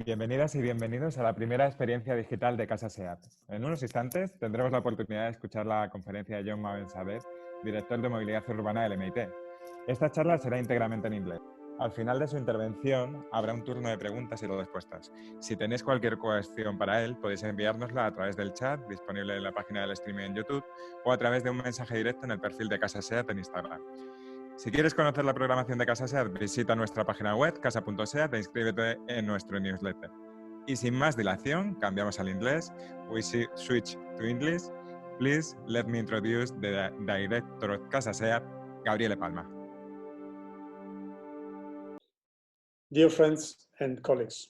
Bienvenidas y bienvenidos a la primera experiencia digital de CASA SEAT. En unos instantes tendremos la oportunidad de escuchar la conferencia de John Moavenzadeh, director de Movilidad Urbana del MIT. Esta charla será íntegramente en inglés. Al final de su intervención habrá un turno de preguntas y respuestas. Si tenéis cualquier cuestión para él, podéis enviárnosla a través del chat disponible en la página del streaming en YouTube o a través de un mensaje directo en el perfil de CASA SEAT en Instagram. Si quieres conocer la programación de CASA SEAT, visita nuestra página web, casa.seat, e inscríbete en nuestro newsletter. Y sin más dilación, cambiamos al inglés. We switch to English. Please let me introduce the director of CASA SEAT, Gabriele Palma. Dear friends and colleagues,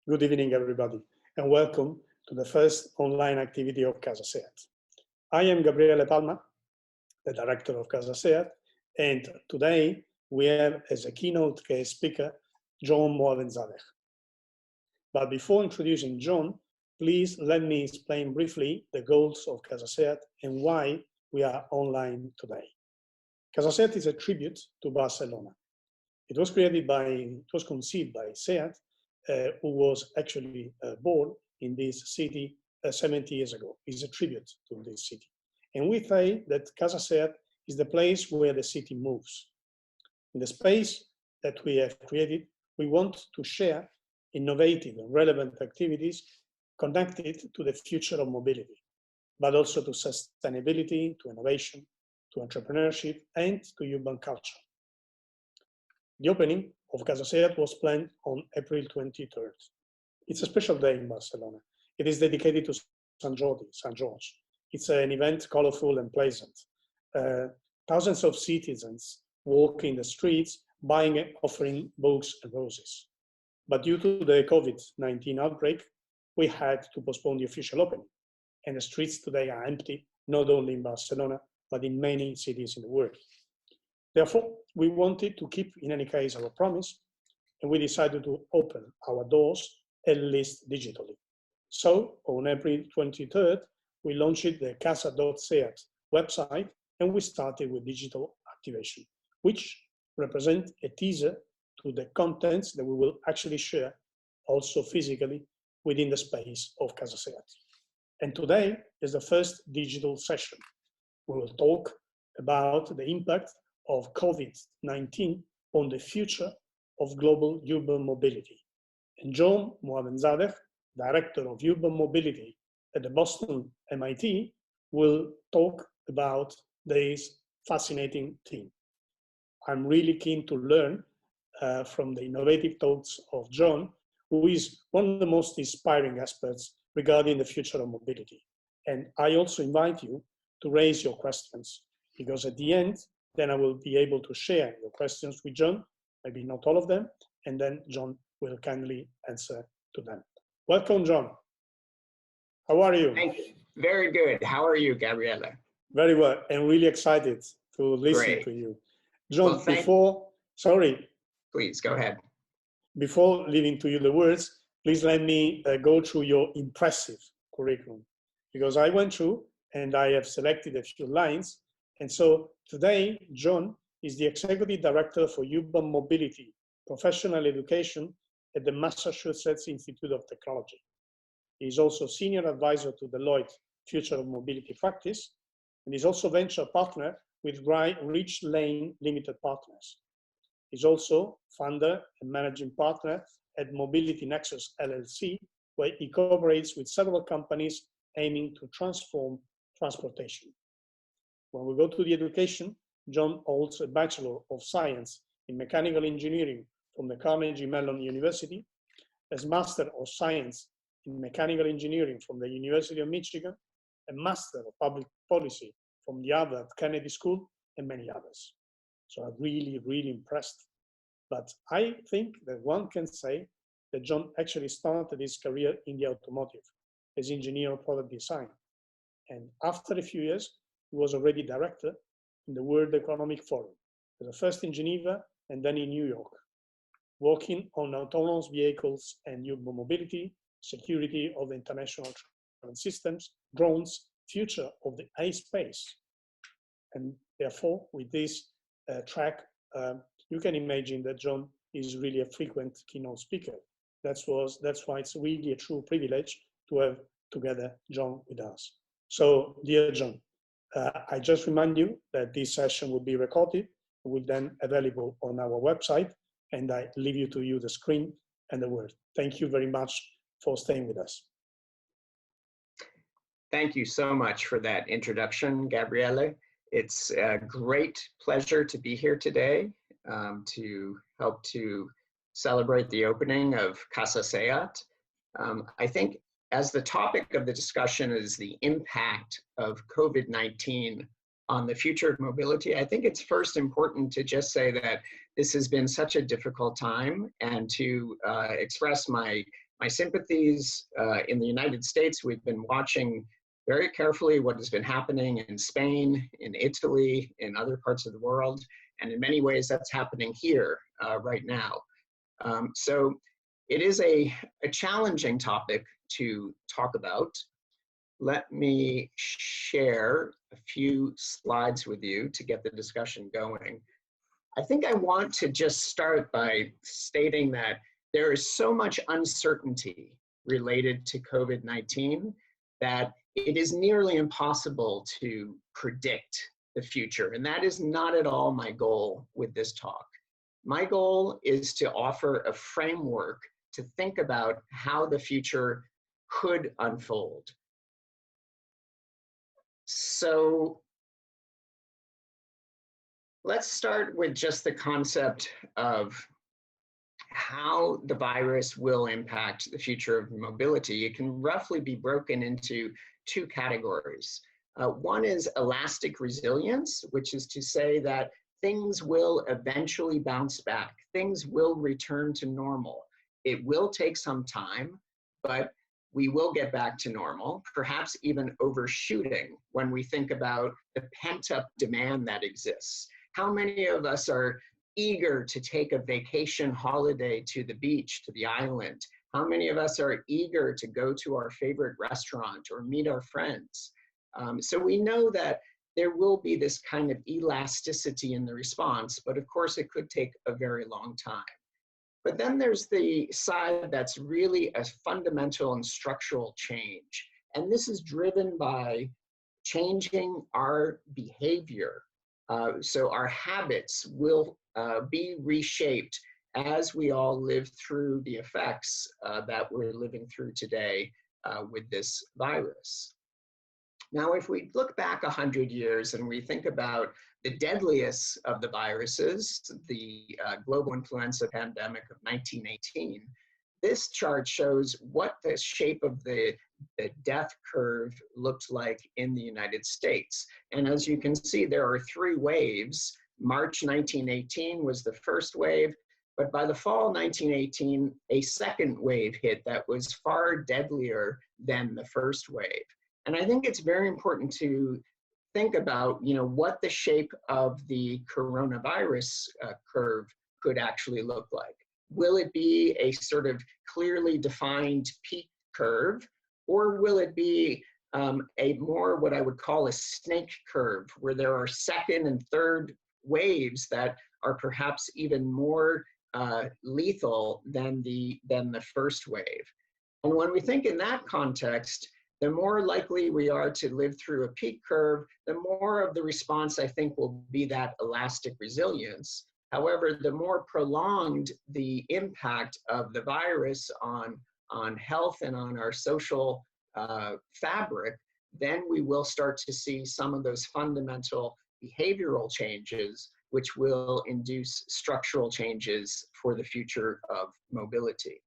good evening everybody, and welcome to the first online activity of CASA SEAT. I am Gabriele Palma, the director of CASA SEAT, and today we have as a keynote guest speaker, John Moavenzadeh. But before introducing John, please let me explain briefly the goals of CASA SEAT and why we are online today. CASA SEAT is a tribute to Barcelona. It was conceived by SEAT, who was actually born in this city 70 years ago. It's a tribute to this city. And we say that CASA SEAT is the place where the city moves. In the space that we have created, we want to share innovative and relevant activities connected to the future of mobility, but also to sustainability, to innovation, to entrepreneurship, and to urban culture. The opening of CASA SEAT was planned on April 23rd. It's a special day in Barcelona. It is dedicated to St. George. It's an event colorful and pleasant. Thousands of citizens walk in the streets, buying and offering books and roses. But due to the COVID-19 outbreak, we had to postpone the official opening. And the streets today are empty, not only in Barcelona, but in many cities in the world. Therefore, we wanted to keep, in any case, our promise, and we decided to open our doors, at least digitally. So, on April 23rd, we launched the CASA.seat website, and we started with digital activation, which represents a teaser to the contents that we will actually share also physically within the space of CASA SEAT. And today is the first digital session. We will talk about the impact of COVID-19 on the future of global urban mobility. And John Moavenzadeh, Director of Urban Mobility at the Boston MIT, will talk about this fascinating theme. I'm really keen to learn from the innovative thoughts of John, who is one of the most inspiring experts regarding the future of mobility. And I also invite you to raise your questions, because at the end, then I will be able to share your questions with John, maybe not all of them, and then John will kindly answer to them. Welcome, John. How are you? Thank you. Very good. How are you, Gabriele? Very well, and really excited to listen to you. John, Please, go ahead. Before leaving to you the words, please let me go through your impressive curriculum, because I went through and I have selected a few lines. And so today, John is the Executive Director for Urban Mobility, Professional Education at the Massachusetts Institute of Technology. He is also Senior Advisor to Deloitte Future of Mobility Practice, and is also Venture Partner with Rich Lane Limited Partners. He's also Founder and Managing Partner at Mobility Nexus LLC, where he cooperates with several companies aiming to transform transportation. When we go to the education, John holds a Bachelor of Science in Mechanical Engineering from the Carnegie Mellon University, a Master of Science in Mechanical Engineering from the University of Michigan, a Master of Public Policy from the Harvard Kennedy School, and many others. So I'm really, really impressed. But I think that one can say that John actually started his career in the automotive as engineer of product design. And after a few years, he was already director in the World Economic Forum, first in Geneva and then in New York, working on autonomous vehicles and urban mobility, security of international travel systems, drones, future of the space. And therefore, with this track, you can imagine that John is really a frequent keynote speaker. That's why it's really a true privilege to have together John with us. So, dear John, I just remind you that this session will be recorded, will then available on our website, and I leave you to use the screen and the word. Thank you very much for staying with us. Thank you so much for that introduction, Gabriele. It's a great pleasure to be here today to help to celebrate the opening of CASA SEAT. I think as the topic of the discussion is the impact of COVID-19 on the future of mobility, I think it's first important to just say that this has been such a difficult time, and to express my sympathies. In the United States, we've been watching very carefully what has been happening in Spain, in Italy, in other parts of the world, and in many ways that's happening here right now. So it is a challenging topic to talk about. Let me share a few slides with you to get the discussion going. I think I want to just start by stating that there is so much uncertainty related to COVID-19 that it is nearly impossible to predict the future. And that is not at all my goal with this talk. My goal is to offer a framework to think about how the future could unfold. So let's start with just the concept of how the virus will impact the future of mobility. It can roughly be broken into two categories. One is elastic resilience, which is to say that things will eventually bounce back. Things will return to normal. It will take some time, but we will get back to normal, perhaps even overshooting when we think about the pent-up demand that exists. How many of us are eager to take a vacation holiday to the beach, to the island? How many of us are eager to go to our favorite restaurant or meet our friends? So we know that there will be this kind of elasticity in the response, but of course it could take a very long time. But then there's the side that's really a fundamental and structural change. And this is driven by changing our behavior. So our habits will be reshaped as we all live through the effects that we're living through today with this virus. Now, if we look back 100 years and we think about the deadliest of the viruses, the global influenza pandemic of 1918, this chart shows what the shape of the death curve looked like in the United States. And as you can see, there are three waves. March 1918 was the first wave, but by the fall 1918, a second wave hit that was far deadlier than the first wave. And I think it's very important to think about, what the shape of the coronavirus curve could actually look like. Will it be a sort of clearly defined peak curve, or will it be a more what I would call a snake curve, where there are second and third waves that are perhaps even more lethal than the first wave? And when we think in that context, the more likely we are to live through a peak curve, the more of the response, I think, will be that elastic resilience. However, the more prolonged the impact of the virus on health and on our social fabric, then we will start to see some of those fundamental behavioral changes, which will induce structural changes for the future of mobility.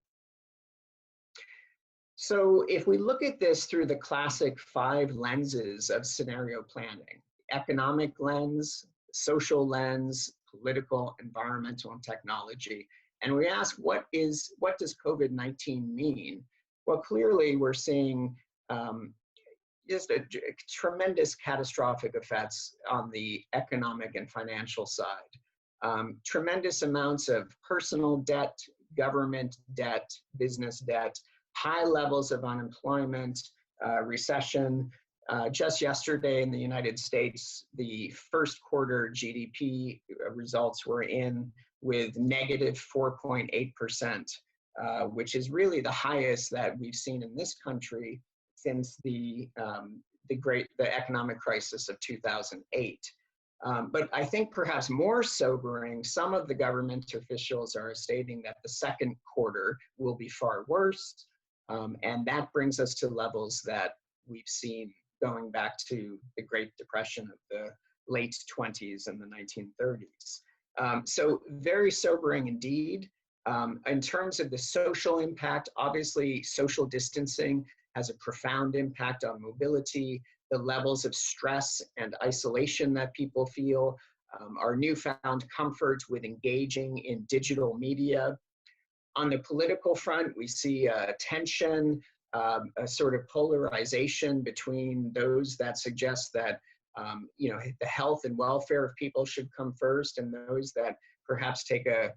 So if we look at this through the classic 5 lenses of scenario planning: economic lens, social lens, political, environmental, and technology, and we ask, what does COVID-19 mean? Well, clearly we're seeing just a tremendous catastrophic effects on the economic and financial side. Tremendous amounts of personal debt, government debt, business debt, high levels of unemployment, recession. Just yesterday in the United States, the first quarter GDP results were in with negative 4.8%. which is really the highest that we've seen in this country since the economic crisis of 2008. But I think perhaps more sobering, some of the government officials are stating that the second quarter will be far worse. And that brings us to levels that we've seen going back to the Great Depression of the late 20s and the 1930s. So very sobering indeed. In terms of the social impact, obviously social distancing has a profound impact on mobility, the levels of stress and isolation that people feel, our newfound comfort with engaging in digital media. On the political front, we see tension, a sort of polarization between those that suggest that the health and welfare of people should come first, and those that perhaps take a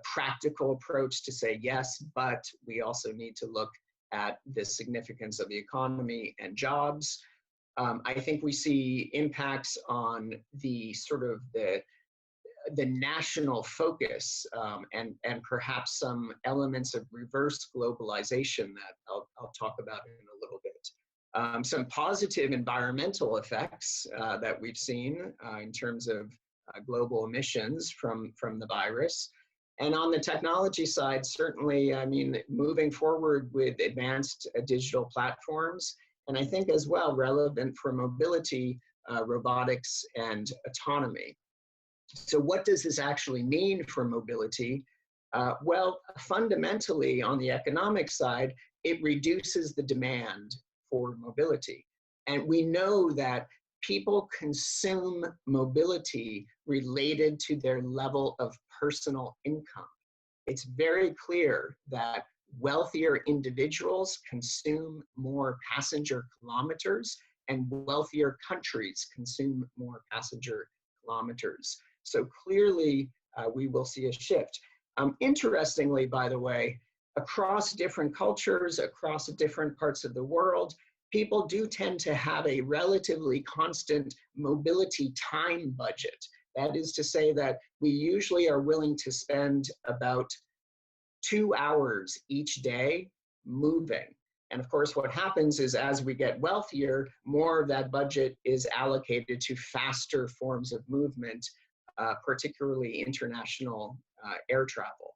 practical approach to say, yes, but we also need to look at the significance of the economy and jobs. I think we see impacts on the sort of the national focus and perhaps some elements of reverse globalization that I'll talk about in a little bit. Some positive environmental effects that we've seen in terms of global emissions from the virus. And on the technology side, certainly, I mean, moving forward with advanced digital platforms, and I think as well relevant for mobility, robotics, and autonomy. So what does this actually mean for mobility? Well, fundamentally, on the economic side, it reduces the demand for mobility. And we know that people consume mobility related to their level of personal income. It's very clear that wealthier individuals consume more passenger kilometers and wealthier countries consume more passenger kilometers. So clearly, we will see a shift. Interestingly, by the way, across different cultures, across different parts of the world, people do tend to have a relatively constant mobility time budget. That is to say that we usually are willing to spend about 2 hours each day moving. And of course, what happens is as we get wealthier, more of that budget is allocated to faster forms of movement, particularly international air travel.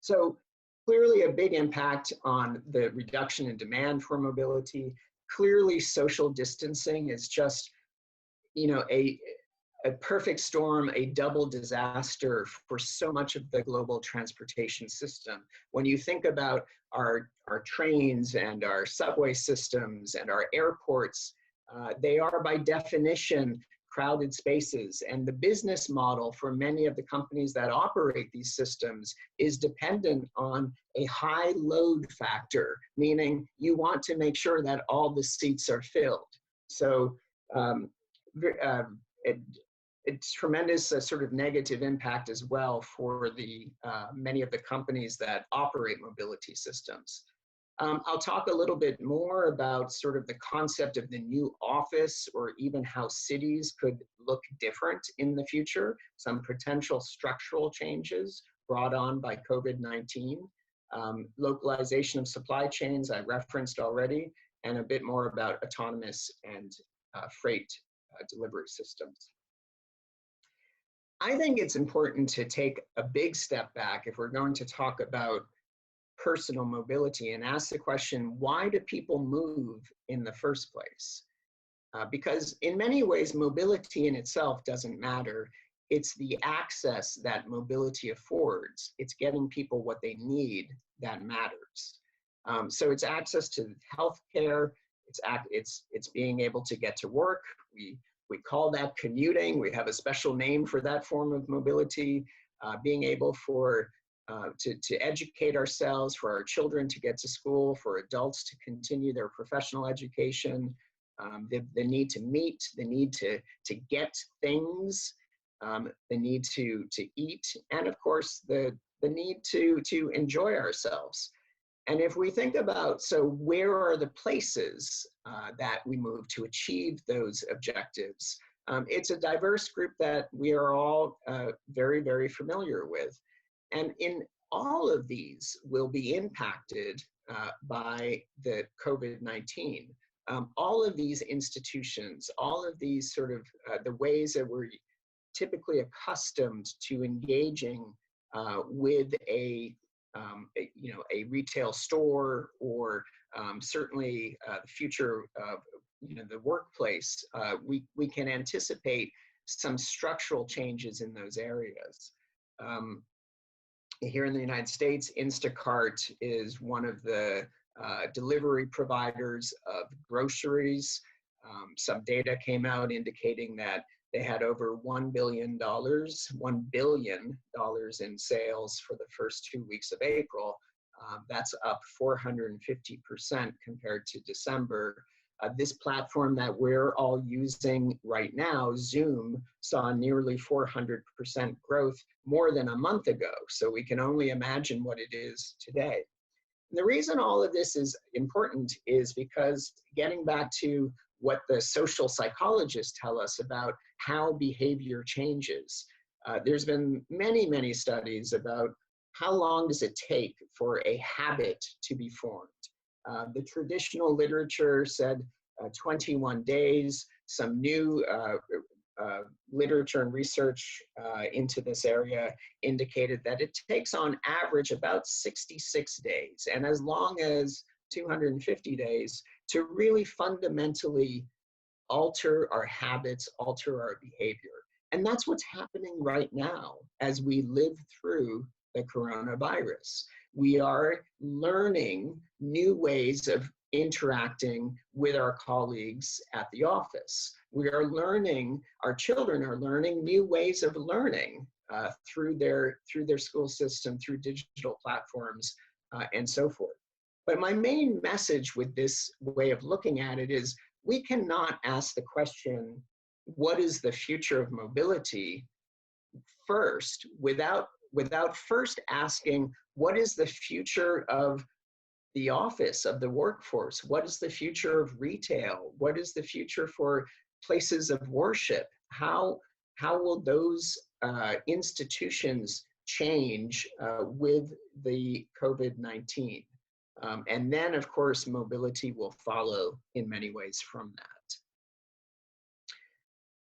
So clearly a big impact on the reduction in demand for mobility. Clearly social distancing is just, a perfect storm, a double disaster for so much of the global transportation system. When you think about our trains and our subway systems and our airports, they are by definition crowded spaces, and the business model for many of the companies that operate these systems is dependent on a high load factor, meaning you want to make sure that all the seats are filled. So it's tremendous sort of negative impact as well for the many of the companies that operate mobility systems. I'll talk a little bit more about sort of the concept of the new office, or even how cities could look different in the future, some potential structural changes brought on by COVID-19, localization of supply chains I referenced already, and a bit more about autonomous and freight delivery systems. I think it's important to take a big step back if we're going to talk about personal mobility and ask the question, why do people move in the first place? Because in many ways, mobility in itself doesn't matter. It's the access that mobility affords. It's getting people what they need that matters. So it's access to healthcare. It's being able to get to work. We call that commuting. We have a special name for that form of mobility. Being able to educate ourselves, for our children to get to school, for adults to continue their professional education, the need to meet, the need to get things, the need to eat, and of course the need to enjoy ourselves. And if we think about, so where are the places that we move to achieve those objectives? It's a diverse group that we are all very, very familiar with. And in all of these will be impacted by the COVID-19. All of these institutions, all of these sort of the ways that we're typically accustomed to engaging with a retail store, or certainly the future of the workplace, we can anticipate some structural changes in those areas. Here in the United States, Instacart is one of the delivery providers of groceries. Some data came out indicating that they had over $1 billion in sales for the first 2 weeks of April. That's up 450% compared to December. This platform that we're all using right now, Zoom, saw nearly 400% growth more than a month ago. So we can only imagine what it is today. And the reason all of this is important is because, getting back to what the social psychologists tell us about how behavior changes, there's been many studies about how long does it take for a habit to be formed. The traditional literature said 21 days. Some new literature and research into this area indicated that it takes on average about 66 days and as long as 250 days to really fundamentally alter our habits, alter our behavior. And that's what's happening right now as we live through the coronavirus. We are learning new ways of interacting with our colleagues at the office. We are learning, our children are learning new ways of learning through their school system, through digital platforms, and so forth. But my main message with this way of looking at it is we cannot ask the question, what is the future of mobility, first, without first asking, what is the future of the office, of the workforce? What is the future of retail? What is the future for places of worship? How will those institutions change with the COVID-19? And then, of course, mobility will follow in many ways from that.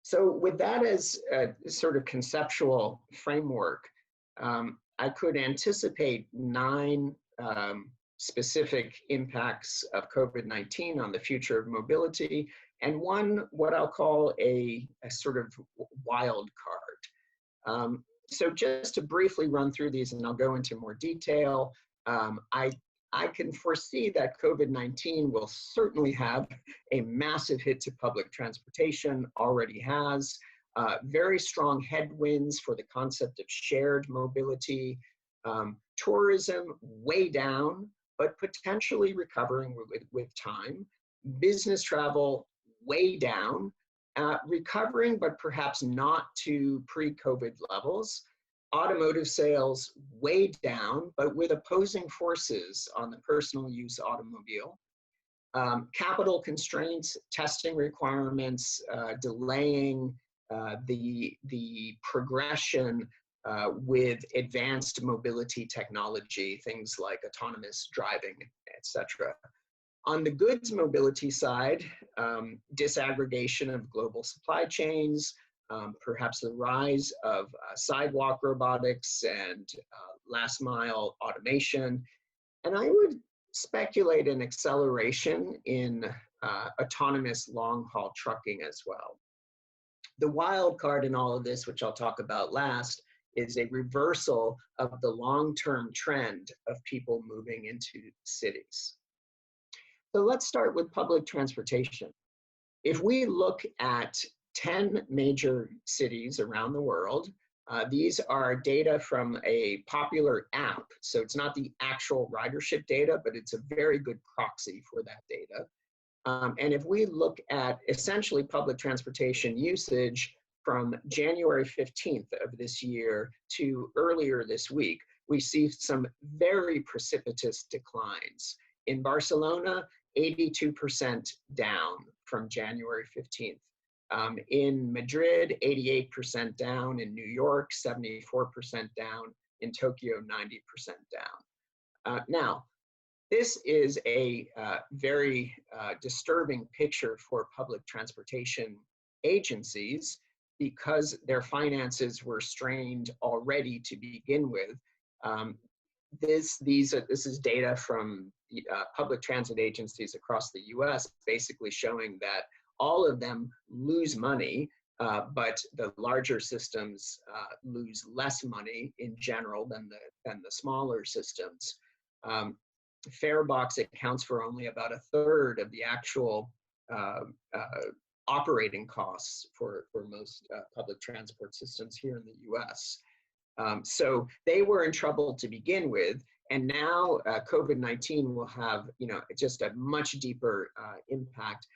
So with that as a sort of conceptual framework, I could anticipate 9 specific impacts of COVID-19 on the future of mobility, and one, what I'll call a sort of wild card. So just to briefly run through these, and I'll go into more detail, I can foresee that COVID-19 will certainly have a massive hit to public transportation, already has. Very strong headwinds for the concept of shared mobility. Tourism way down, but potentially recovering with time. Business travel way down, recovering, but perhaps not to pre-COVID levels. Automotive sales way down, but with opposing forces on the personal use automobile. Capital constraints, testing requirements, delaying the progression with advanced mobility technology, things like autonomous driving, etc. On the goods mobility side, disaggregation of global supply chains, perhaps the rise of sidewalk robotics and last mile automation. And I would speculate an acceleration in autonomous long haul trucking as well. The wild card in all of this, which I'll talk about last, is a reversal of the long-term trend of people moving into cities. So let's start with public transportation. If we look at 10 major cities around the world, these are data from a popular app. So it's not the actual ridership data, but it's a very good proxy for that data. And if we look at essentially public transportation usage from January 15th of this year to earlier this week, we see some very precipitous declines. In Barcelona, 82% down from January 15th. In Madrid, 88% down. In New York, 74% down. in Tokyo, 90% down. Now, this is a very disturbing picture for public transportation agencies because their finances were strained already to begin with. This is data from public transit agencies across the US, basically showing that all of them lose money, but the larger systems lose less money in general than the smaller systems. Farebox accounts for only about a third of the actual operating costs for most public transport systems here in the US. So they were in trouble to begin with, and now COVID-19 will have, just a much deeper impact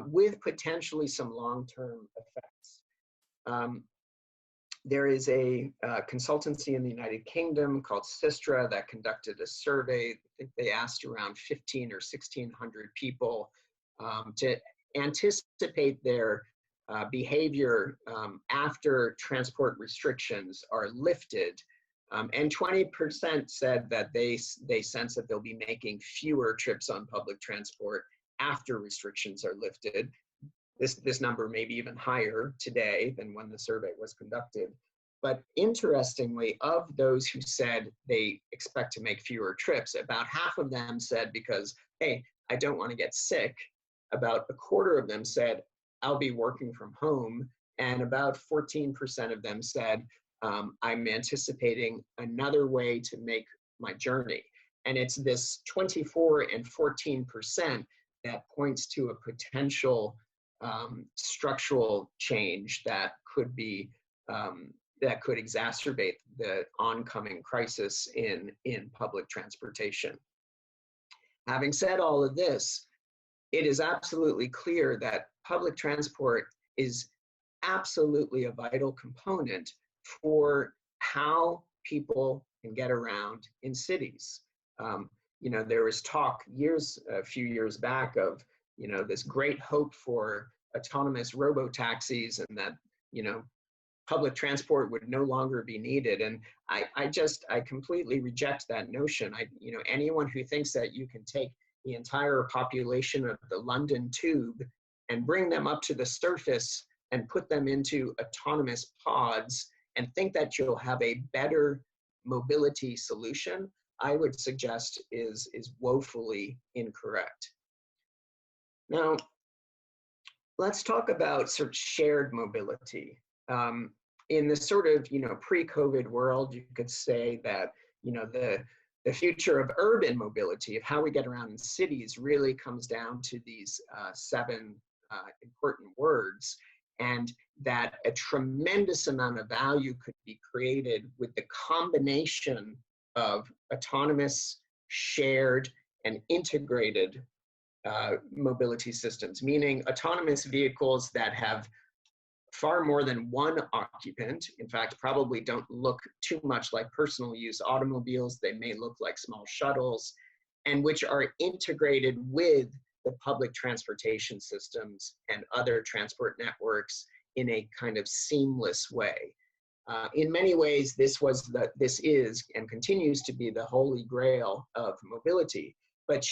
with potentially some long-term effects. There is a consultancy in the United Kingdom called Sistra that conducted a survey. I think they asked around 1,500 or 1,600 people to anticipate their behavior after transport restrictions are lifted. And 20% said that they sense that they'll be making fewer trips on public transport after restrictions are lifted. This number may be even higher today than when the survey was conducted. But interestingly, of those who said they expect to make fewer trips, about half of them said because, hey, I don't want to get sick. About a quarter of them said, I'll be working from home. And about 14% of them said, I'm anticipating another way to make my journey. And it's this 24 and 14% that points to a potential structural change that could be that could exacerbate the oncoming crisis in public transportation. Having said all of this, it is absolutely clear that public transport is absolutely a vital component for how people can get around in cities. There was talk a few years back of, this great hope for autonomous robo-taxis and that, public transport would no longer be needed. And I completely reject that notion. Anyone who thinks that you can take the entire population of the London Tube and bring them up to the surface and put them into autonomous pods and think that you'll have a better mobility solution, I would suggest is woefully incorrect. Now, let's talk about sort of shared mobility. In the sort of, pre-COVID world, you could say that, the future of urban mobility, of how we get around in cities, really comes down to these 7 important words, and that a tremendous amount of value could be created with the combination of autonomous, shared, and integrated mobility systems, meaning autonomous vehicles that have far more than one occupant. In fact, probably don't look too much like personal use automobiles. They may look like small shuttles, and which are integrated with the public transportation systems and other transport networks in a kind of seamless way. In many ways, this is and continues to be the holy grail of mobility. But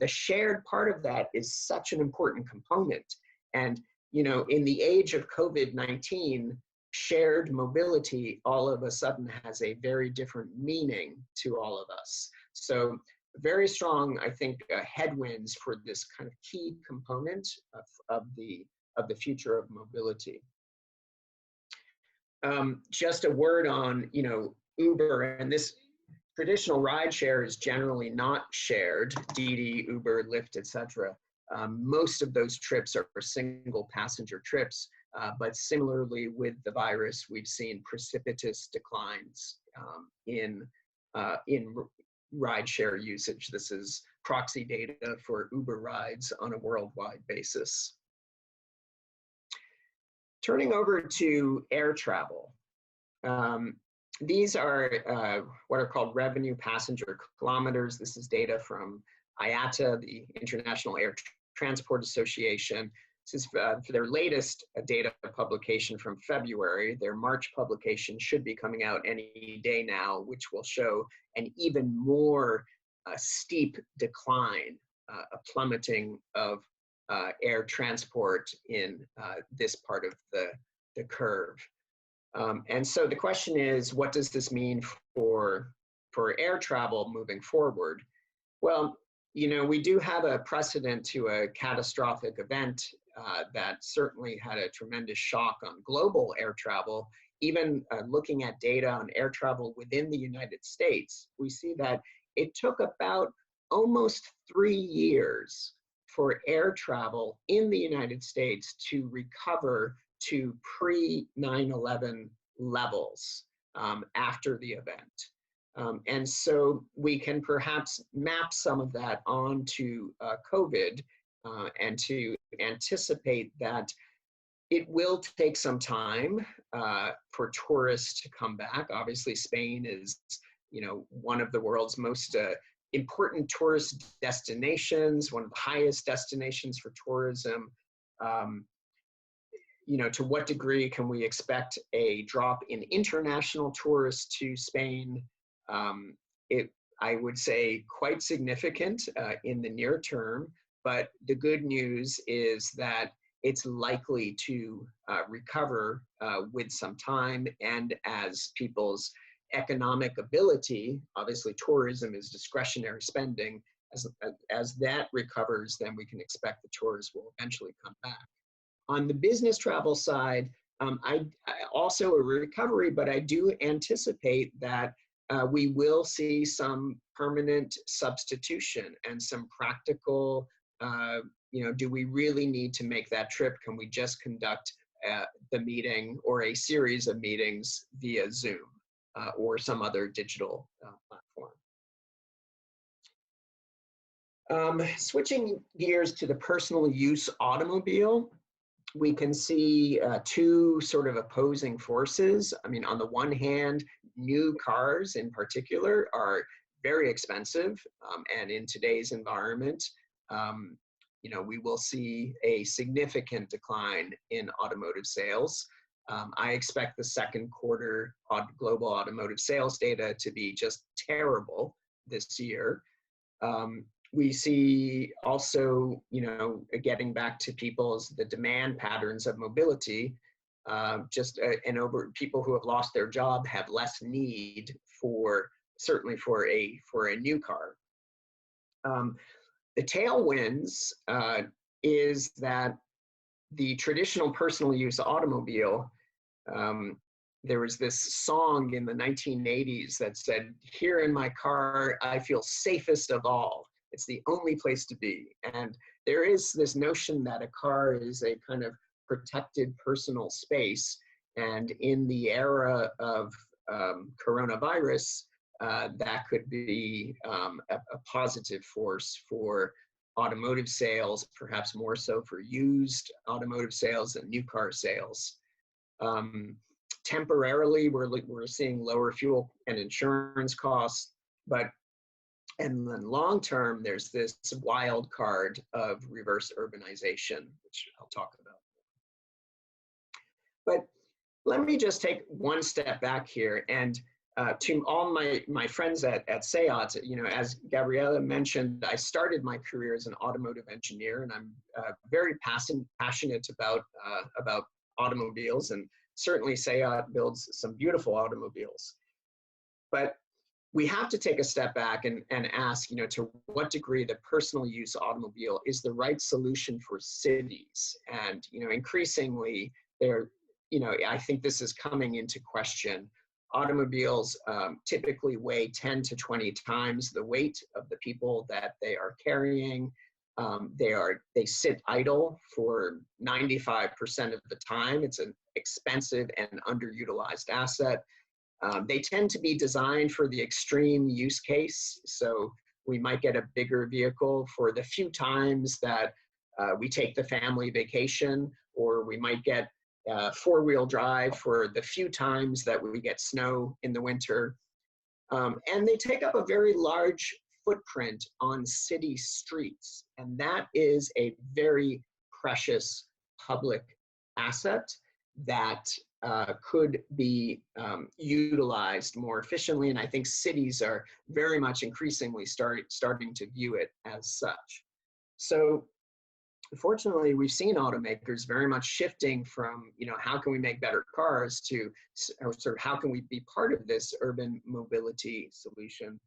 the shared part of that is such an important component. And in the age of COVID-19, shared mobility all of a sudden has a very different meaning to all of us. So very strong, I think, headwinds for this kind of key component of the future of mobility. Just a word on, Uber, and this traditional rideshare is generally not shared, Didi, Uber, Lyft, etc. Most of those trips are single passenger trips, but similarly with the virus, we've seen precipitous declines in rideshare usage. This is proxy data for Uber rides on a worldwide basis. Turning over to air travel. These are what are called revenue passenger kilometers. This is data from IATA, the International Air Transport Association. This is for their latest data publication from February. Their March publication should be coming out any day now, which will show an even more steep decline, a plummeting of air transport in this part of the curve. And so the question is, what does this mean for air travel moving forward? Well, you know, we do have a precedent to a catastrophic event that certainly had a tremendous shock on global air travel. Even looking at data on air travel within the United States, we see that it took about almost 3 years for air travel in the United States to recover to pre-9/11 levels after the event. And so we can perhaps map some of that onto COVID and to anticipate that it will take some time for tourists to come back. Obviously, Spain is, you know, one of the world's most important tourist destinations, one of the highest destinations for tourism. You know, to what degree can we expect a drop in international tourists to Spain? I would say quite significant in the near term, but the good news is that it's likely to recover with some time, and as people's economic ability, obviously tourism is discretionary spending, as that recovers, then we can expect the tourists will eventually come back. On the business travel side, I also a recovery, but I do anticipate that we will see some permanent substitution and some practical, you know, do we really need to make that trip? Can we just conduct the meeting or a series of meetings via Zoom or some other digital platform? Switching gears to the personal use automobile, we can see two sort of opposing forces. I mean, on the one hand, new cars in particular are very expensive, and in today's environment, you know, we will see a significant decline in automotive sales. I expect the second quarter global automotive sales data to be just terrible this year. We see also, you know, getting back to the demand patterns of mobility, people who have lost their job have less need certainly for a new car. The tailwinds is that the traditional personal use automobile, there was this song in the 1980s that said, "Here in my car, I feel safest of all. It's the only place to be." And there is this notion that a car is a kind of protected personal space. And in the era of coronavirus, that could be a positive force for automotive sales, perhaps more so for used automotive sales than new car sales. Temporarily, we're seeing lower fuel and insurance costs, and then long term, there's this wild card of reverse urbanization, which I'll talk about. But let me just take one step back here, and to all my friends at SEAT, you know, as Gabriela mentioned, I started my career as an automotive engineer, and I'm very passionate about automobiles, and certainly SEAT builds some beautiful automobiles. But we have to take a step back and ask, you know, to what degree the personal use automobile is the right solution for cities. And, you know, increasingly, I think this is coming into question. Automobiles typically weigh 10 to 20 times the weight of the people that they are carrying. They sit idle for 95% of the time. It's an expensive and underutilized asset. They tend to be designed for the extreme use case. So we might get a bigger vehicle for the few times that we take the family vacation, or we might get four-wheel drive for the few times that we get snow in the winter. And they take up a very large footprint on city streets. And that is a very precious public asset that could be utilized more efficiently. And I think cities are very much increasingly starting to view it as such. So fortunately, we've seen automakers very much shifting from, how can we make better cars to sort of how can we be part of this urban mobility solution.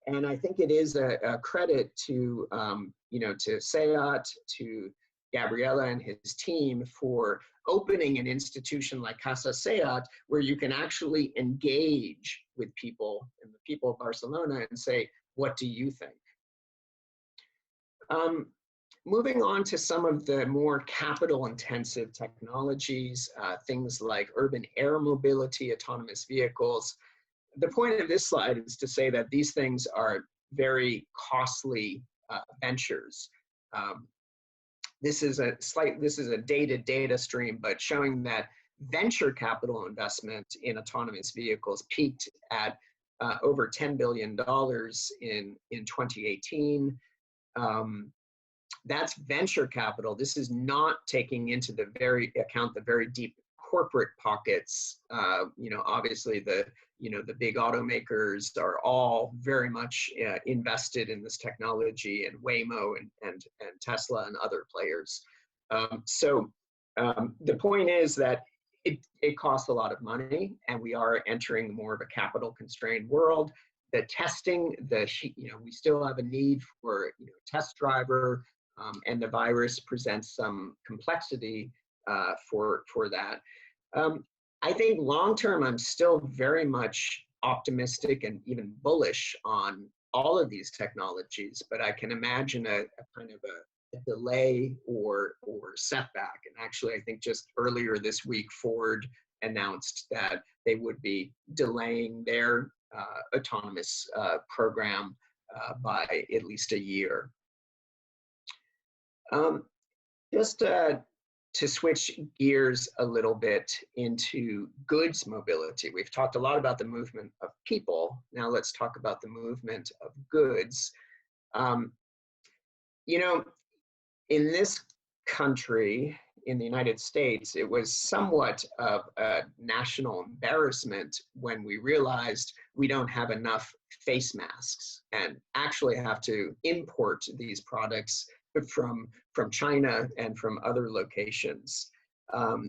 And I think it is a credit to, to SEAT, to Gabriele and his team for opening an institution like CASA SEAT, where you can actually engage with people and the people of Barcelona and say, what do you think? Moving on to some of the more capital-intensive technologies, things like urban air mobility, autonomous vehicles. The point of this slide is to say that these things are very costly ventures. This is a dated data stream, but showing that venture capital investment in autonomous vehicles peaked at over $10 billion in 2018. That's venture capital. This is not taking into the very deep corporate pockets. Obviously the big automakers are all very much invested in this technology, and Waymo and Tesla and other players. The point is that it costs a lot of money, and we are entering more of a capital constrained world. The testing, we still have a need for test driver, and the virus presents some complexity for that. I think long-term, I'm still very much optimistic and even bullish on all of these technologies, but I can imagine a kind of a delay or setback. And actually, I think just earlier this week, Ford announced that they would be delaying their autonomous program by at least a year. Just to switch gears a little bit into goods mobility. We've talked a lot about the movement of people. Now let's talk about the movement of goods. In this country, in the United States, it was somewhat of a national embarrassment when we realized we don't have enough face masks and actually have to import these products from China and from other locations.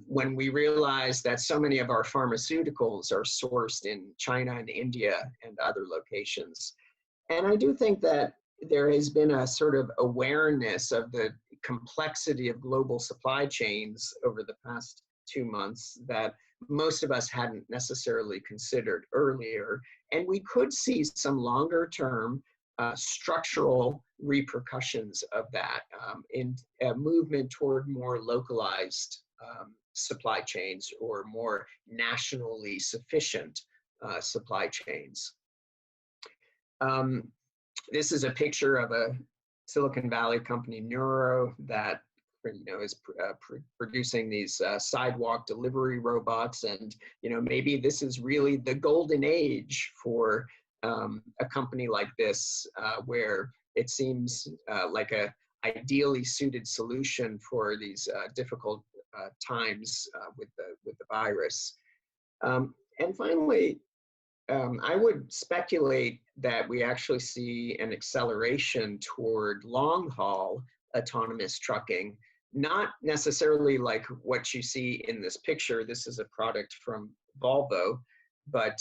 When we realized that so many of our pharmaceuticals are sourced in China and India and other locations. And I do think that there has been a sort of awareness of the complexity of global supply chains over the past 2 months that most of us hadn't necessarily considered earlier. And we could see some longer term structural repercussions of that in a movement toward more localized supply chains or more nationally sufficient supply chains. This is a picture of a Silicon Valley company, Neuro, that is producing these sidewalk delivery robots, and maybe this is really the golden age for a company like this, where it seems like a ideally suited solution for these difficult times with the virus. And finally, I would speculate that we actually see an acceleration toward long-haul autonomous trucking, not necessarily like what you see in this picture. This is a product from Volvo, but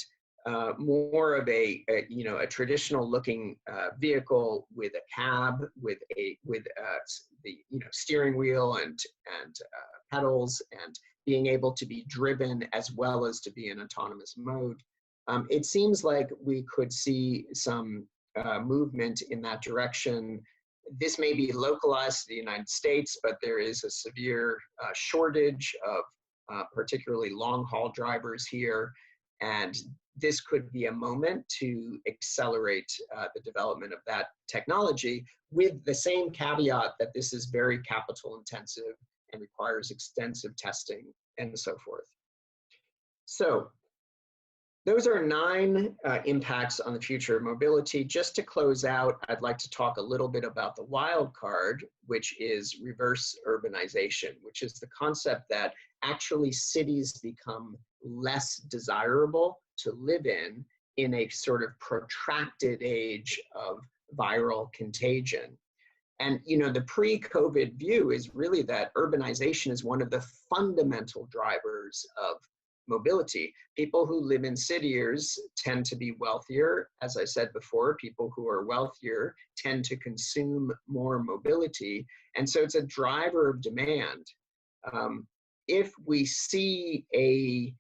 more of a traditional looking vehicle with a cab, with the steering wheel and pedals, and being able to be driven as well as to be in autonomous mode. It seems like we could see some movement in that direction. This may be localized to the United States, but there is a severe shortage of particularly long-haul drivers here, and this could be a moment to accelerate the development of that technology, with the same caveat that this is very capital intensive and requires extensive testing and so forth. So Those are 9 impacts on the future of mobility. Just to close out, I'd like to talk a little bit about the wild card, which is reverse urbanization, which is the concept that actually cities become less desirable to live in a sort of protracted age of viral contagion. And the pre-COVID view is really that urbanization is one of the fundamental drivers of mobility. People who live in cities tend to be wealthier. As I said before, people who are wealthier tend to consume more mobility. And so it's a driver of demand. If we see a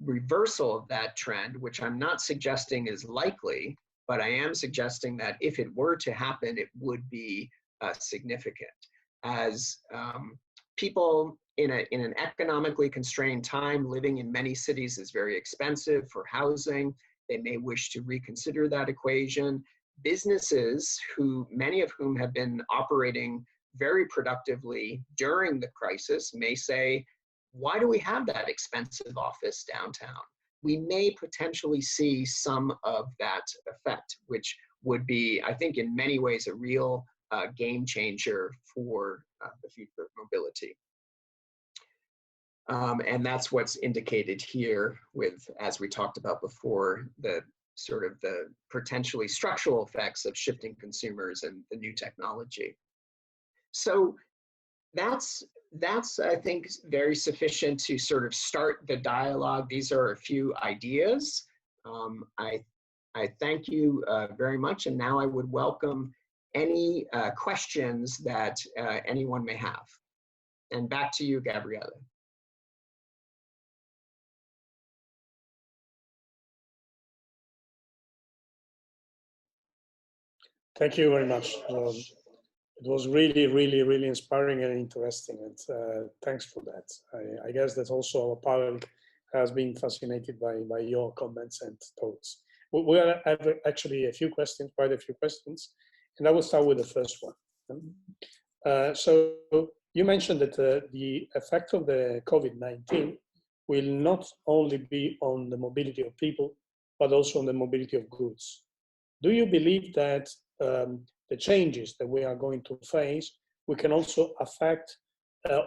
reversal of that trend, which I'm not suggesting is likely, but I am suggesting that if it were to happen, it would be significant. As people in an economically constrained time, living in many cities is very expensive for housing. They may wish to reconsider that equation. Businesses, many of whom have been operating very productively during the crisis, may say, why do we have that expensive office downtown? We may potentially see some of that effect, which would be, I think, in many ways, a real game changer for the future of mobility. And that's what's indicated here with, as we talked about before, the sort of the potentially structural effects of shifting consumers and the new technology. So that's I think, very sufficient to sort of start the dialogue. These are a few ideas. I thank you very much, and now I would welcome any questions that anyone may have. And back to you, Gabriele. Thank you very much. It was really, really, really inspiring and interesting, and thanks for that. I guess that also our panel has been fascinated by your comments and thoughts. We have actually quite a few questions, and I will start with the first one. So you mentioned that the effect of the COVID-19 will not only be on the mobility of people, but also on the mobility of goods. Do you believe that the changes that we are going to face, we can also affect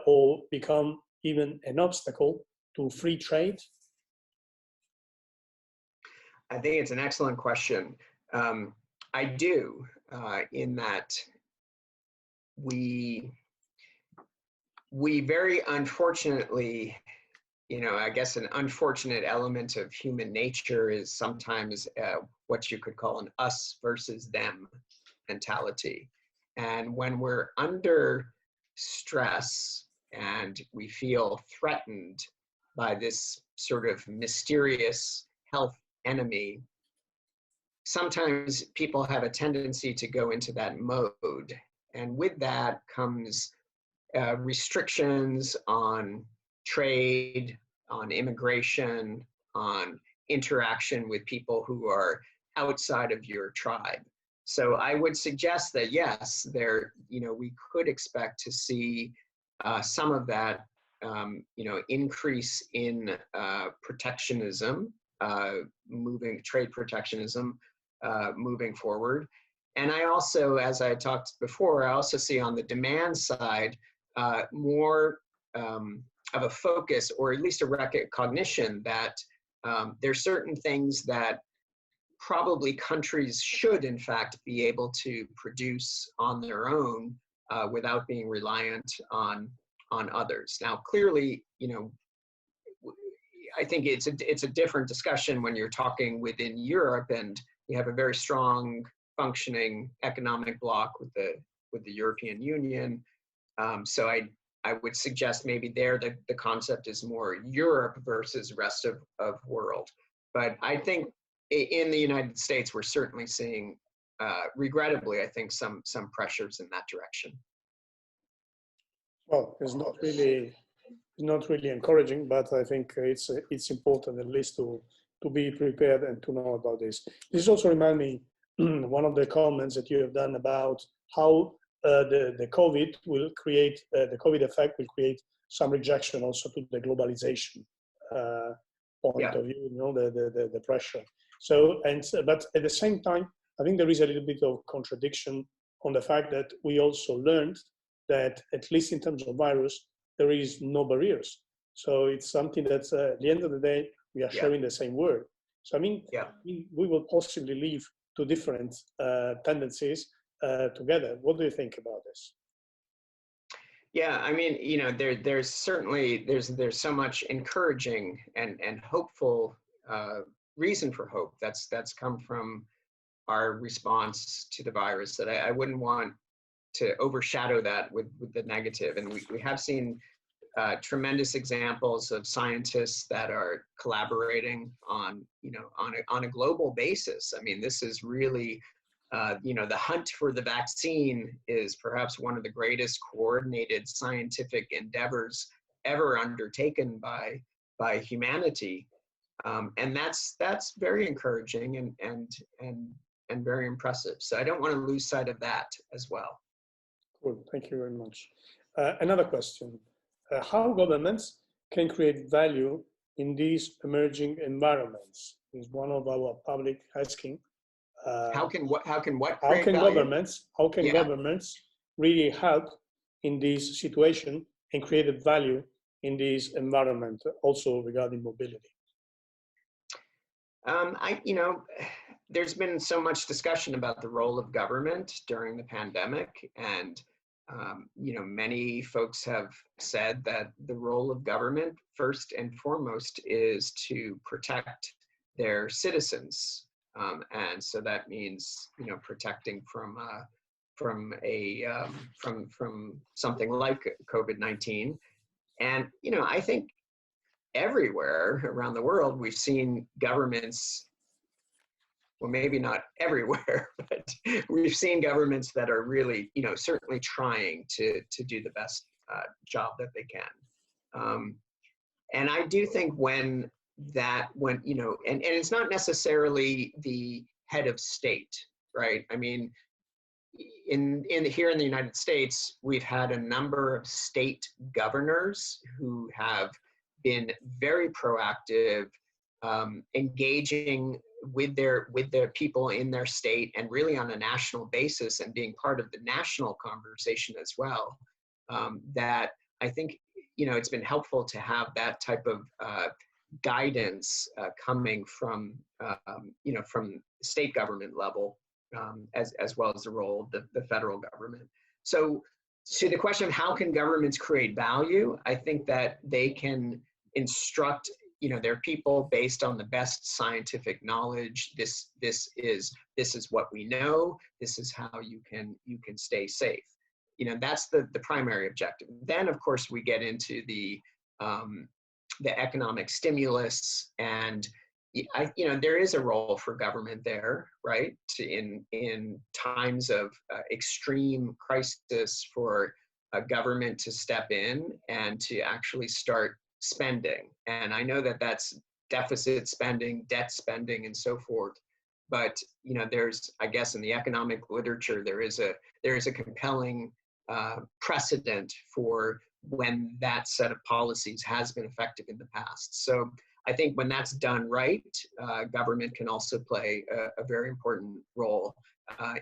or become even an obstacle to free trade? I think it's an excellent question. I do, in that we very unfortunately, I guess an unfortunate element of human nature is sometimes what you could call an us versus them mentality. And when we're under stress and we feel threatened by this sort of mysterious health enemy, sometimes people have a tendency to go into that mode. And with that comes restrictions on trade, on immigration, on interaction with people who are outside of your tribe. So I would suggest that yes, we could expect to see some of that, increase in protectionism, trade protectionism, moving forward. And I also, as I talked before, I also see on the demand side more of a focus, or at least a recognition that there's certain things that probably countries should, in fact, be able to produce on their own without being reliant on others. Now, clearly, I think it's a different discussion when you're talking within Europe and you have a very strong functioning economic bloc with the European Union. So I would suggest maybe there the concept is more Europe versus rest of world. But I think in the United States, we're certainly seeing, regrettably, I think some pressures in that direction. Well, it's not really encouraging, but I think it's important at least to be prepared and to know about this. This also reminds me one of the comments that you have done about how the COVID will create, the COVID effect will create some rejection also to the globalization. point of view, you know, the pressure. So, but at the same time, I think there is a little bit of contradiction on the fact that we also learned that, at least in terms of virus, there is no barriers. So it's something that at the end of the day, we are sharing the same word. So I mean, we will possibly live two different tendencies together. What do you think about this? Yeah, I mean, you know, there's certainly there's so much encouraging and hopeful reason for hope that's come from our response to the virus that I wouldn't want to overshadow that with the negative. And we have seen tremendous examples of scientists that are collaborating on, you know, on a global basis. I mean, this is really, you know, the hunt for the vaccine is perhaps one of the greatest coordinated scientific endeavors ever undertaken by humanity. And that's very encouraging and very impressive. So I don't want to lose sight of that as well. Cool, thank you very much. Another question. How governments can create value in these emerging environments is one of our public asking. How can governments really help in this situation and create a value in this environment, also regarding mobility? You know, there's been so much discussion about the role of government during the pandemic, and you know, many folks have said that the role of government, first and foremost, is to protect their citizens, and so that means, you know, protecting from something like COVID-19. And you know, I think everywhere around the world we've seen governments, well, maybe not everywhere, but we've seen governments that are really, you know, certainly trying to do the best job that they can. And I do think when, you know, and it's not necessarily the head of state, right? I mean, here in the United States, we've had a number of state governors who have been very proactive, engaging with their people in their state and really on a national basis and being part of the national conversation as well. That I think, you know, it's been helpful to have that type of guidance coming from, you know, from state government level, as well as the role of the federal government. So to the question of how can governments create value, I think that they can instruct, you know, their people based on the best scientific knowledge. This is what we know. This is how you can stay safe. You know, that's the primary objective. Then, of course, we get into the economic stimulus, and you know, there is a role for government there, right? In times of extreme crisis, for a government to step in and to actually start spending. And I know that that's deficit spending, debt spending, and so forth. But you know, there's, I guess, in the economic literature, there is a compelling precedent for when that set of policies has been effective in the past. So I think when that's done right, government can also play a very important role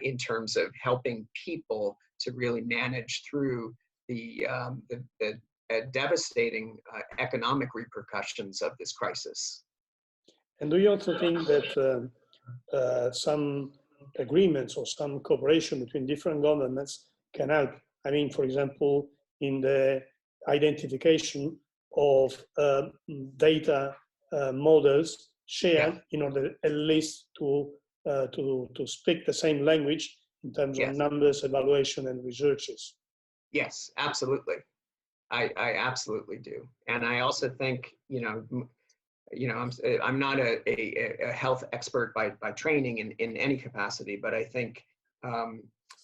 in terms of helping people to really manage through the devastating economic repercussions of this crisis. And do you also think that some agreements or some cooperation between different governments can help? I mean, for example, in the identification of data models shared in order at least to speak the same language in terms of numbers, evaluation, and researches. Yes, absolutely. I absolutely do. And I also think, you know, I'm not a health expert by training in any capacity, but I think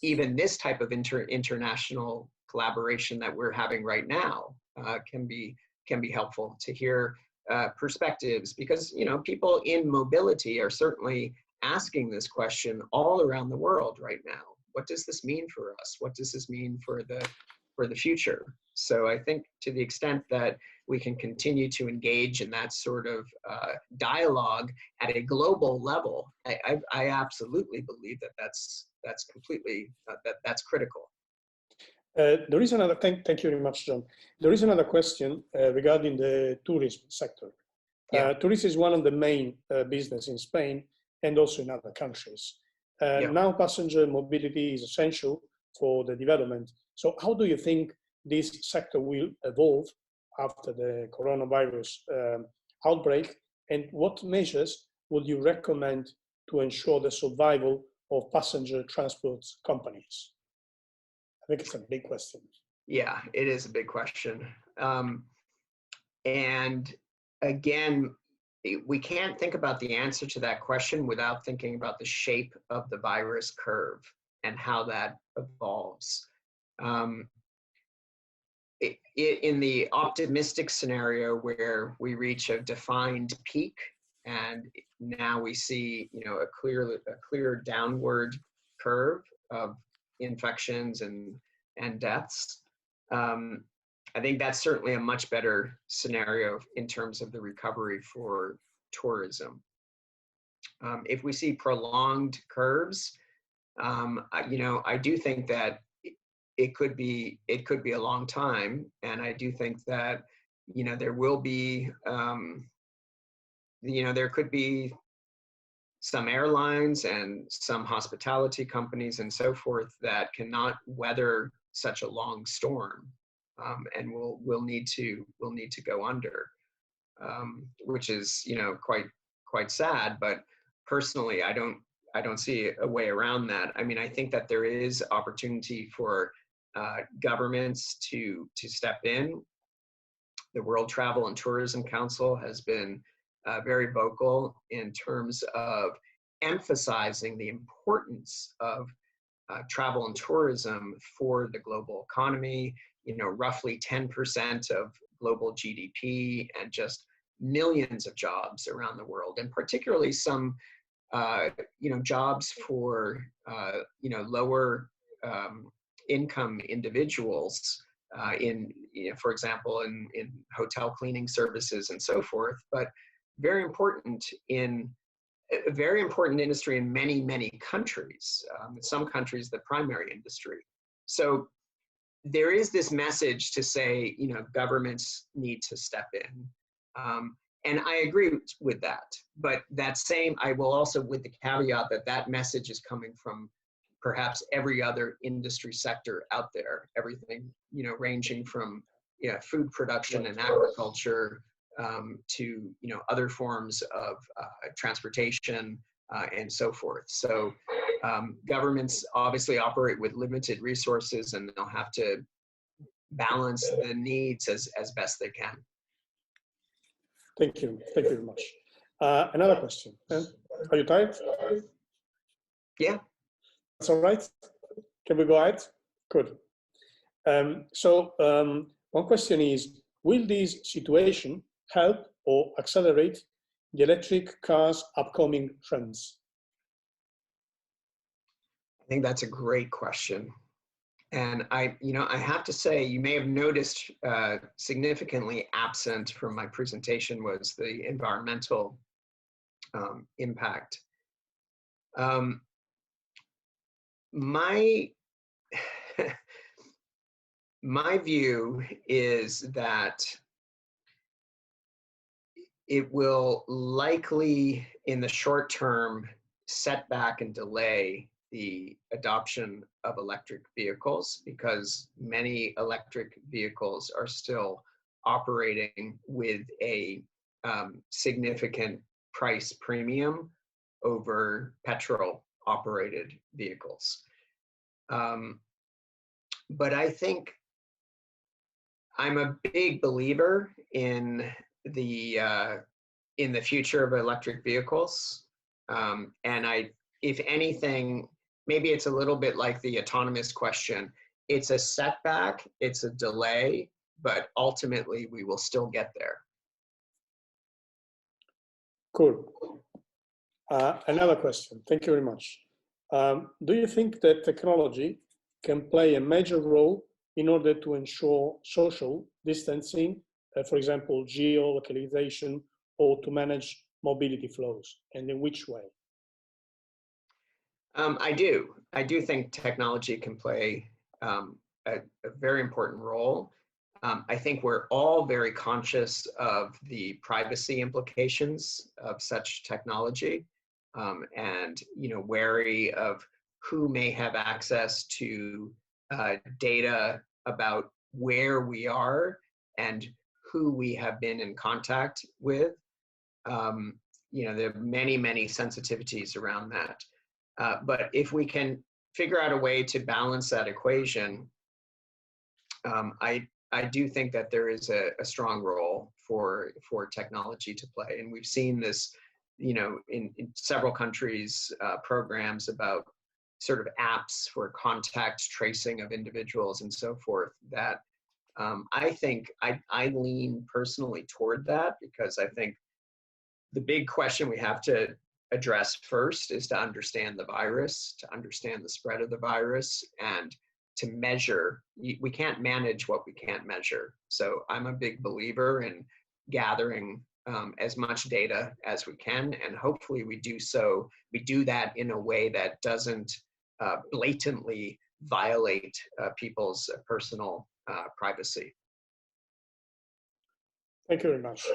even this type of international collaboration that we're having right now can be helpful to hear perspectives, because you know, people in mobility are certainly asking this question all around the world right now. What does this mean for us? What does this mean for the future? So I think to the extent that we can continue to engage in that sort of dialogue at a global level, I absolutely believe that that's completely, that's critical. There is another, thank you very much, John. There is another question regarding the tourism sector. Yeah. Tourism is one of the main business in Spain and also in other countries. Now passenger mobility is essential for the development. So how do you think this sector will evolve after the coronavirus outbreak, and what measures would you recommend to ensure the survival of passenger transport companies? I think it's a big question. Yeah, it is a big question. And again, we can't think about the answer to that question without thinking about the shape of the virus curve and how that evolves. In the optimistic scenario where we reach a defined peak and now we see, you know, a clear downward curve of infections and deaths, I think that's certainly a much better scenario in terms of the recovery for tourism. If we see prolonged curves, you know, I do think that it could be a long time, and I do think that, you know, there will be, you know, there could be some airlines and some hospitality companies and so forth that cannot weather such a long storm, and will need to go under, which is, you know, quite sad. But personally, I don't see a way around that. I mean, I think that there is opportunity for governments to step in. The World Travel and Tourism Council has been very vocal in terms of emphasizing the importance of travel and tourism for the global economy. You know, roughly 10% of global GDP and just millions of jobs around the world, and particularly some, you know, jobs for, you know, lower income individuals in, you know, for example, in hotel cleaning services and so forth, but very important in a very important industry in many countries. In some countries, the primary industry. So there is this message to say, you know, governments need to step in. And I agree with that, but I will also, with the caveat that that message is coming from perhaps every other industry sector out there, everything, you know, ranging from, you know, food production and agriculture to, you know, other forms of transportation and so forth. So governments obviously operate with limited resources, and they'll have to balance the needs as best they can. Thank you very much. Another question. Are you tired? Yeah. That's all right. Can we go ahead? Good. One question is, will this situation help or accelerate the electric cars' upcoming trends? I think that's a great question. And I have to say, you may have noticed significantly absent from my presentation was the environmental impact. My view is that it will likely, in the short term, set back and delay the adoption of electric vehicles, because many electric vehicles are still operating with a significant price premium over petrol-operated vehicles. But I think I'm a big believer in the future of electric vehicles, and if anything, maybe it's a little bit like the autonomous question. It's a setback, it's a delay, but ultimately we will still get there. Cool. Another question. Thank you very much. Do you think that technology can play a major role in order to ensure social distancing for example, geolocalization, or to manage mobility flows, and in which way? I do think technology can play a very important role. I think we're all very conscious of the privacy implications of such technology, and wary of who may have access to data about where we are and who we have been in contact with. There are many, many sensitivities around that. But if we can figure out a way to balance that equation, I do think that there is a strong role for technology to play. And we've seen this, in several countries, programs about sort of apps for contact tracing of individuals and so forth, that I think I lean personally toward that, because I think the big question we have to address first is to understand the virus, to understand the spread of the virus, and to measure. We can't manage what we can't measure. So I'm a big believer in gathering as much data as we can, and hopefully we do that in a way that doesn't blatantly violate people's personal privacy. Thank you very much.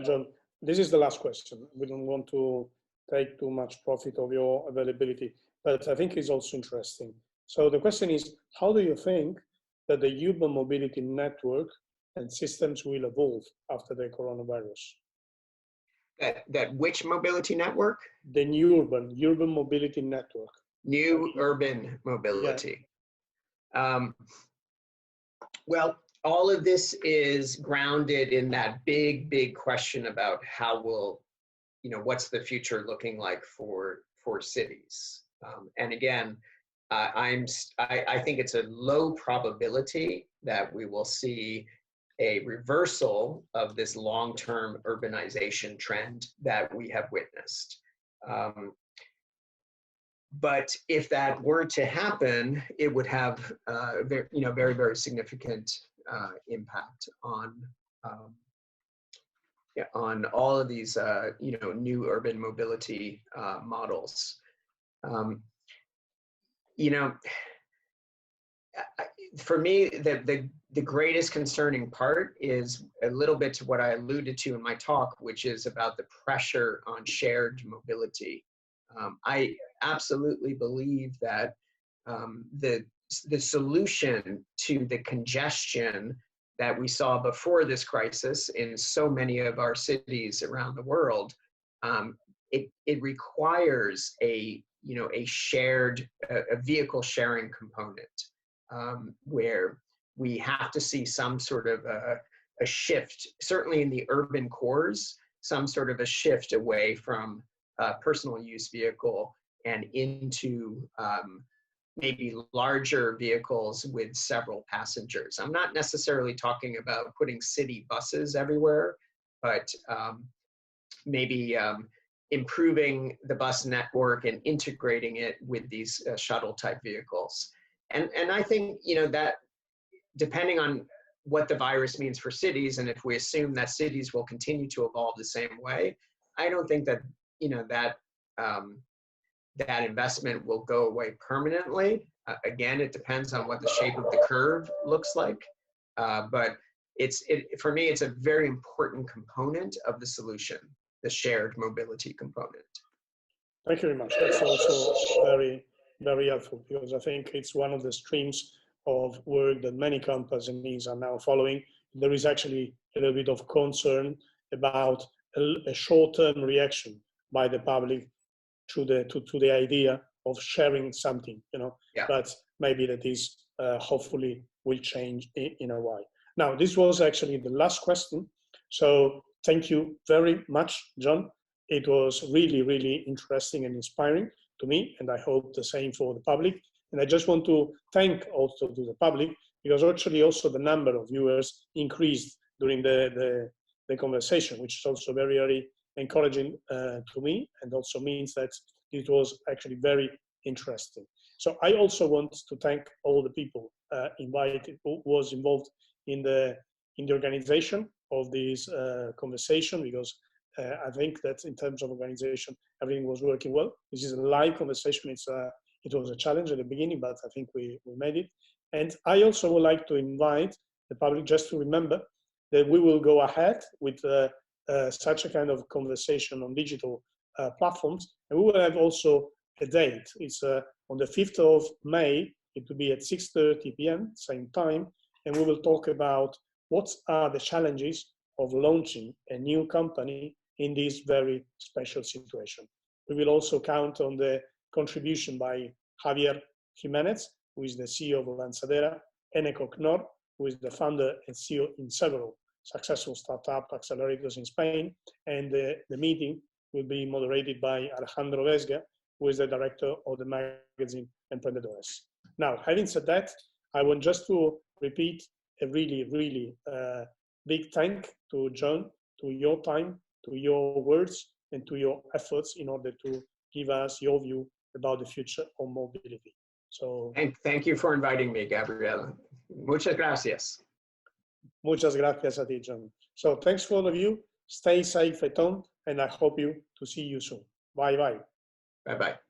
John, this is the last question. We don't want to take too much profit of your availability, but I think it's also interesting. So the question is, how do you think that the urban mobility network and systems will evolve after the coronavirus? That which mobility network? The new urban mobility network. New urban mobility. Yeah. Well, all of this is grounded in that big question about how will, what's the future looking like for cities? And again, I think it's a low probability that we will see a reversal of this long-term urbanization trend that we have witnessed. But if that were to happen, it would have very, very significant impact on all of these new urban mobility models. For me, the greatest concerning part is a little bit to what I alluded to in my talk, which is about the pressure on shared mobility. I absolutely believe that the solution to the congestion that we saw before this crisis in so many of our cities around the world, it requires a shared vehicle sharing component, where we have to see some sort of a shift, certainly in the urban cores, some sort of a shift away from personal use vehicle and into maybe larger vehicles with several passengers. I'm not necessarily talking about putting city buses everywhere, but maybe improving the bus network and integrating it with these shuttle type vehicles. And I think, that depending on what the virus means for cities, and if we assume that cities will continue to evolve the same way, I don't think that, that investment will go away permanently. Again, it depends on what the shape of the curve looks like. But for me, it's a very important component of the solution, the shared mobility component. Thank you very much. That's also very, very helpful, because I think it's one of the streams of work that many companies are now following. There is actually a little bit of concern about a short-term reaction by the public to the idea of sharing something, Yeah. But maybe that is hopefully will change in a while. Now, this was actually the last question. So thank you very much, John. It was really, really interesting and inspiring to me, and I hope the same for the public. And I just want to thank also to the public, because actually also the number of viewers increased during the conversation, which is also very, very encouraging to me, and also means that it was actually very interesting. So I also want to thank all the people invited, who was involved in the in the organization of this conversation, because I think that in terms of organization, everything was working well. This is a live conversation. It was a challenge at the beginning, but I think we made it. And I also would like to invite the public just to remember that we will go ahead with such a kind of conversation on digital platforms. And we will have also a date. It's on the 5th of May. It will be at 6:30 p.m., same time. And we will talk about what are the challenges of launching a new company in this very special situation. We will also count on the contribution by Javier Jimenez, who is the CEO of Moavenzadeh, Eneco Knorr, who is the founder and CEO in several successful startup accelerators in Spain. And the meeting will be moderated by Alejandro Vesga, who is the director of the magazine Emprendedores. Now, having said that, I want just to repeat a really, really big thank to John, to your time, to your words, and to your efforts in order to give us your view about the future of mobility. So, thank you for inviting me, Gabriele. Muchas gracias. Muchas gracias a ti, John. So thanks for all of you. Stay safe at home, and I hope to see you soon. Bye-bye. Bye-bye.